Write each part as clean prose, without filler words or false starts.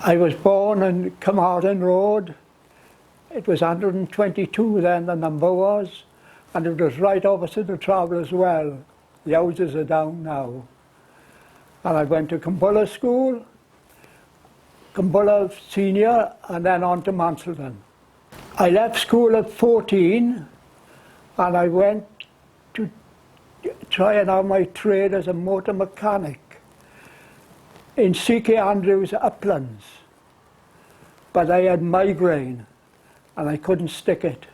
I was born in Carmarthen Road. It was 122 then, the number was, and it was right opposite the Traveller's Well. The houses are down now. And I went to Cumbulla School, Cumbulla Senior, and then on to Mansfield. I left school at 14, and I went to try and have my trade as a motor mechanic in C.K. Andrews Uplands. But I had migraine and I couldn't stick it.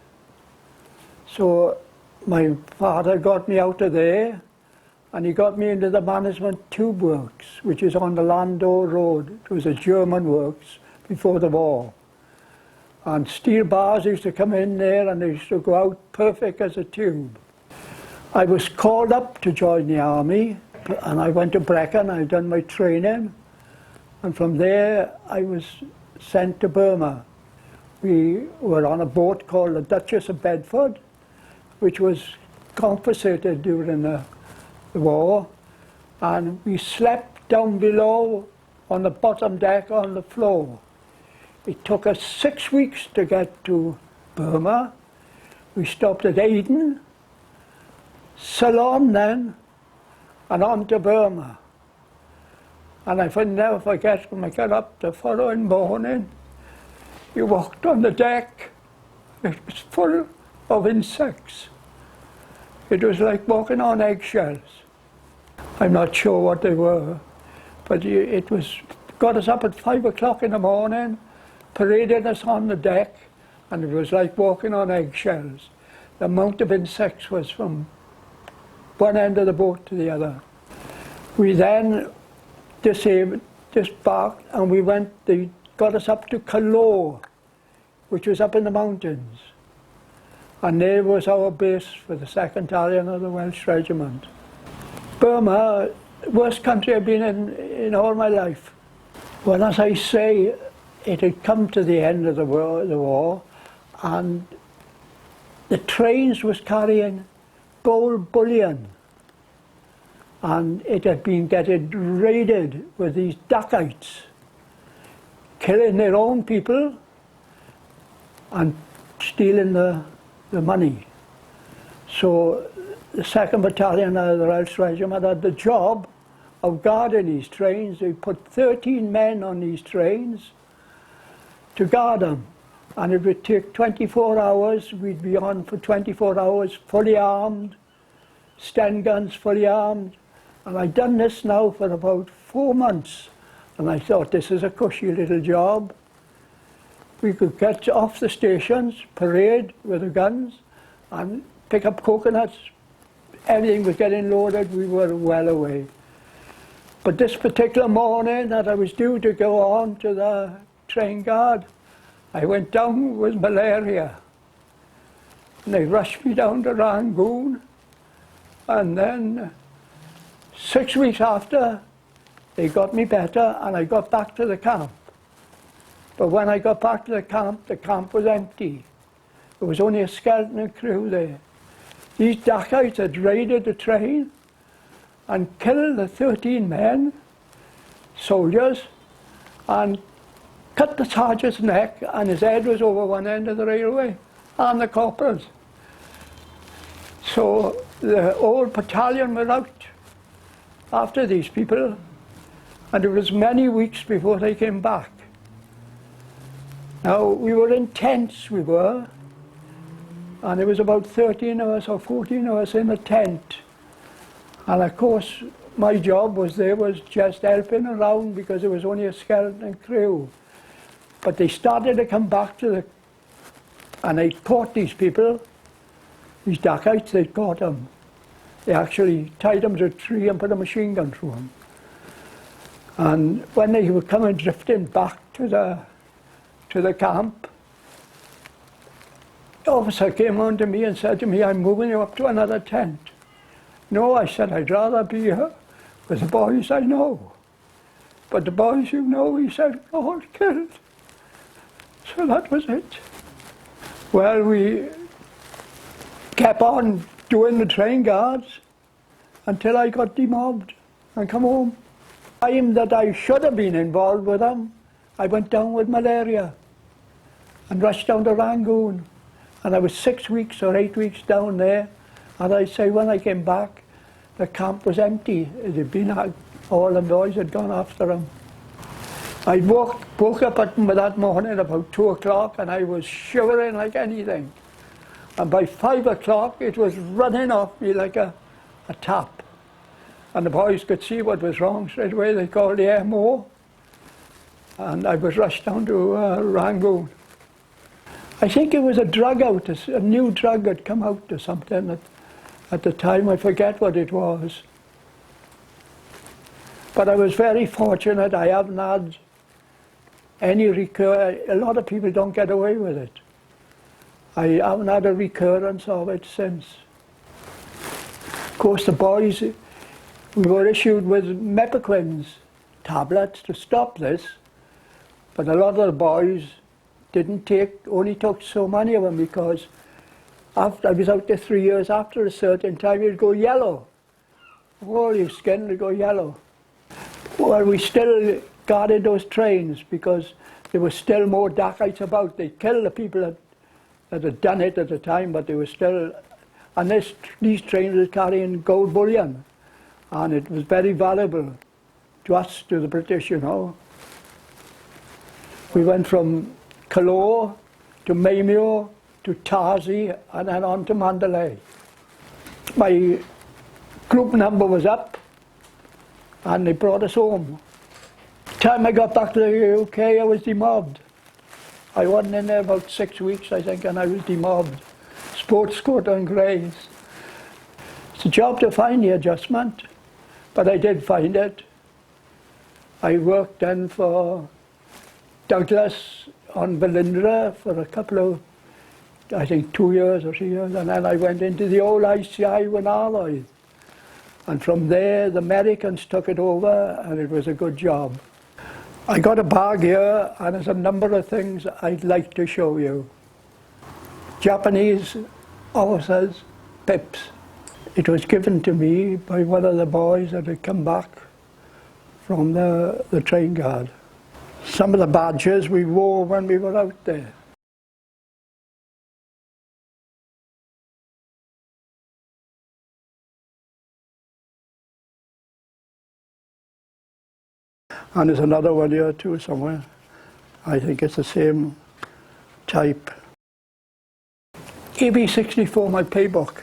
So my father got me out of there and he got me into the management tube works, which is on the Landau Road. It was a German works before the war. And steel bars used to come in there and they used to go out perfect as a tube. I was called up to join the army and I went to Brecon. I'd done my training, and from there I was sent to Burma. We were on a boat called the Duchess of Bedford, which was confiscated during the war, and we slept down below on the bottom deck on the floor. It took us 6 weeks to get to Burma. We stopped at Aden, Ceylon then, and on to Burma. And I will never forget when I got up the following morning, you walked on the deck, it was full of insects. It was like walking on eggshells. I'm not sure what they were, but it got us up at 5 o'clock in the morning, paraded us on the deck, and it was like walking on eggshells. The amount of insects was from one end of the boat to the other. We then disembarked and they got us up to Calo, which was up in the mountains. And there was our base for the 2nd Battalion of the Welsh Regiment. Burma, worst country I've been in all my life. Well, as I say, it had come to the end of the war, and the trains was carrying gold bullion, and it had been getting raided with these dacoits, killing their own people and stealing the money. So the 2nd Battalion of the Welsh Regiment had the job of guarding these trains. They put 13 men on these trains to guard them, and it would take 24 hours. We'd be on for 24 hours, fully armed, Sten guns fully armed, and I'd done this now for about 4 months, and I thought, this is a cushy little job. We could get off the stations, parade with the guns, and pick up coconuts. Everything was getting loaded, we were well away. But this particular morning that I was due to go on to the train guard, I went down with malaria. And they rushed me down to Rangoon, and then 6 weeks after, they got me better and I got back to the camp. But when I got back to the camp was empty. There was only a skeleton crew there. These dacoits had raided the train and killed the 13 men, soldiers, and cut the sergeant's neck, and his head was over one end of the railway, and the corporals. So the whole battalion were out after these people, and it was many weeks before they came back. Now, we were in tents, we were, and there was about 13 of us or 14 of us in a tent. And of course, my job was just helping around because there was only a skeleton crew. But they started to come back and they caught these people, these dacoits, they caught them. They actually tied them to a tree and put a machine gun through them. And when they were coming drifting back to the camp, the officer came on to me and said to me, I'm moving you up to another tent. No, I said, I'd rather be here with the boys I know. But the boys you know, he said, were all killed. So that was it. Well, we kept on doing the train guards until I got demobbed and come home. The time that I should have been involved with them I went down with malaria and rushed down to Rangoon. And I was 6 weeks or 8 weeks down there. And I say when I came back, the camp was empty. It had been, all the boys had gone after them. I woke up that morning about 2 o'clock and I was shivering like anything. And by 5 o'clock it was running off me like a tap. And the boys could see what was wrong straight away. They called the MO. And I was rushed down to Rangoon. I think it was a drug out, a new drug had come out or something at the time. I forget what it was. But I was very fortunate. I haven't had any a lot of people don't get away with it. I haven't had a recurrence of it since. Of course, the boys, we were issued with Mepiquins tablets to stop this, but a lot of the boys only took so many of them because after I was out there 3 years, after a certain time it'd go yellow. All your skin would go yellow. Well, we still guarded those trains because there were still more Dacites about. They killed the people that had done it at the time, but they were still, and these trains were carrying gold bullion, and it was very valuable to us, to the British, you know. We went from Colour to Maymio to Tazi and then on to Mandalay. My group number was up and they brought us home. The time I got back to the UK, I was demobbed. I wasn't in there about 6 weeks, I think, and I was demobbed. Sports quota and greys. It's a job to find the adjustment, but I did find it. I worked then for Douglas on Velindre for a couple of, I think 2 years or 3 years, and then I went into the old ICI with Alloy. And from there, the Americans took it over, and it was a good job. I got a bag here, and there's a number of things I'd like to show you. Japanese officers' pips. It was given to me by one of the boys that had come back from the train guard. Some of the badges we wore when we were out there. And there's another one here too somewhere. I think it's the same type. AB64, my paybook.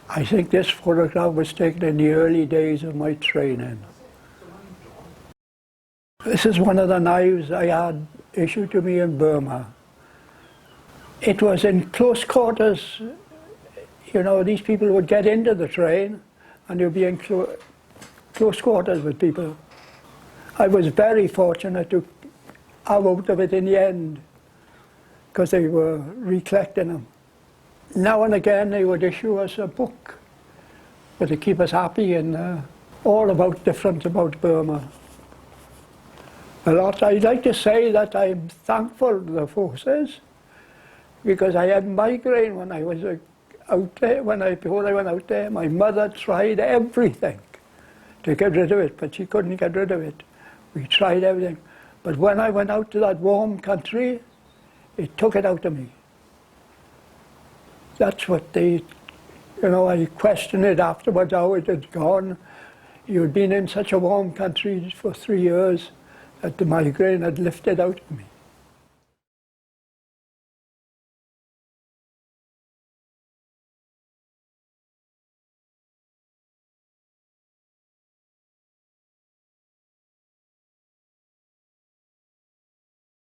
I think this photograph was taken in the early days of my training. This is one of the knives I had issued to me in Burma. It was in close quarters. You know, these people would get into the train and you'd be in close quarters with people. I was very fortunate to have out of it in the end because they were recollecting them. Now and again they would issue us a book to keep us happy and all about different about Burma. A lot. I'd like to say that I'm thankful to the forces because I had migraine when I was out there, before I went out there. My mother tried everything to get rid of it, but she couldn't get rid of it. We tried everything. But when I went out to that warm country, it took it out of me. That's what they, you know, I questioned it afterwards, how it had gone. You'd been in such a warm country for 3 years that the migraine had lifted out of me.